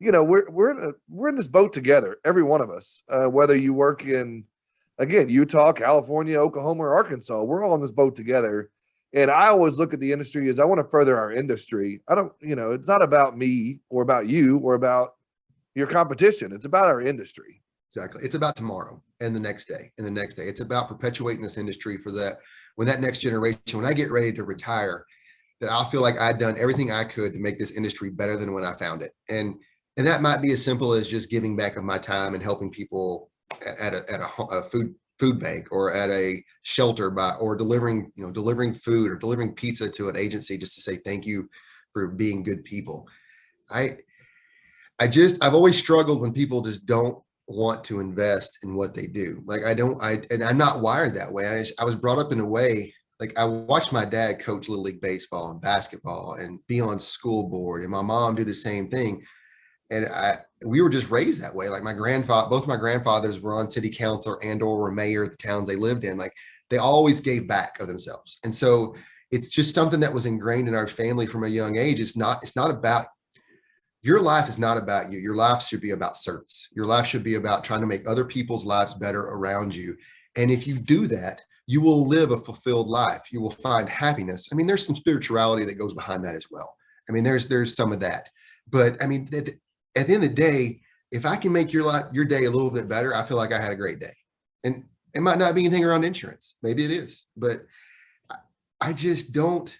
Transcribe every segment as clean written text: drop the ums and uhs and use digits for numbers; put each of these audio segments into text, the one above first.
we're in this boat together, every one of us. Whether you work in, again, Utah, California, Oklahoma, or Arkansas, we're all on this boat together. And I always look at the industry as I want to further our industry. I don't, it's not about me or about you or about your competition. It's about our industry. Exactly. It's about tomorrow and the next day and the next day. It's about perpetuating this industry for that. When that next generation, when I get ready to retire, that I'll feel like I've done everything I could to make this industry better than when I found it. And that might be as simple as just giving back of my time and helping people at a food bank or at a shelter or delivering food or delivering pizza to an agency just to say thank you for being good people. I've always struggled when people just don't want to invest in what they do. Like and I'm not wired that way. I was brought up in a way, like I watched my dad coach Little League baseball and basketball and be on school board, and my mom do the same thing. And we were just raised that way. Like both my grandfathers were on city council or were mayor of the towns they lived in. Like they always gave back of themselves. And so it's just something that was ingrained in our family from a young age. It's not about, your life is not about you. Your life should be about service. Your life should be about trying to make other people's lives better around you. And if you do that, you will live a fulfilled life. You will find happiness. I mean, there's some spirituality that goes behind that as well. I mean, there's some of that, but I mean, at the end of the day, if I can make your day a little bit better, I feel like I had a great day. And it might not be anything around insurance. Maybe it is, but I just don't,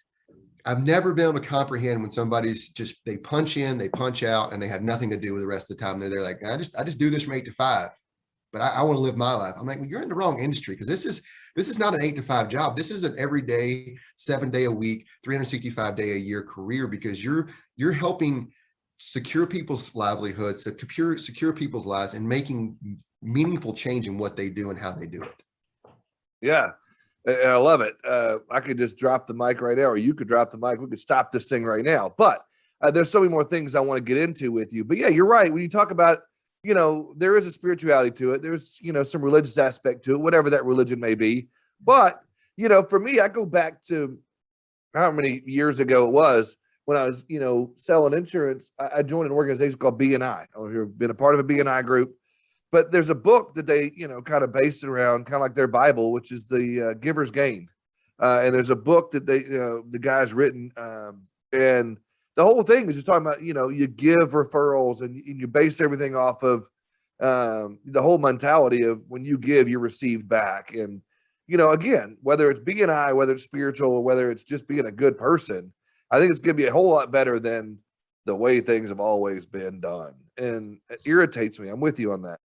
I've never been able to comprehend when somebody's just, they punch in, they punch out, and they have nothing to do with the rest of the time. They're like, I just do this from 8 to 5, but I want to live my life. I'm like, well, you're in the wrong industry, because this is not an 8 to 5 job. This is an everyday, 7-day a week, 365-day a year career, because you're helping secure people's livelihoods, secure people's lives, and making meaningful change in what they do and how they do it. Yeah. I love it. I could just drop the mic right now, or you could drop the mic. We could stop this thing right now. But there's so many more things I want to get into with you. But yeah, you're right. When you talk about, there is a spirituality to it. There's, some religious aspect to it, whatever that religion may be. But, for me, I go back to how many years ago it was when I was, selling insurance. I joined an organization called BNI. I don't know if you've been a part of a BNI group. But there's a book that they, kind of based it around, kind of like their Bible, which is the Giver's Gain. And there's a book that the guy's written. And the whole thing is just talking about, you give referrals and you base everything off of the whole mentality of when you give, you receive back. And, again, whether it's BNI, whether it's spiritual, or whether it's just being a good person, I think it's going to be a whole lot better than the way things have always been done. And it irritates me. I'm with you on that.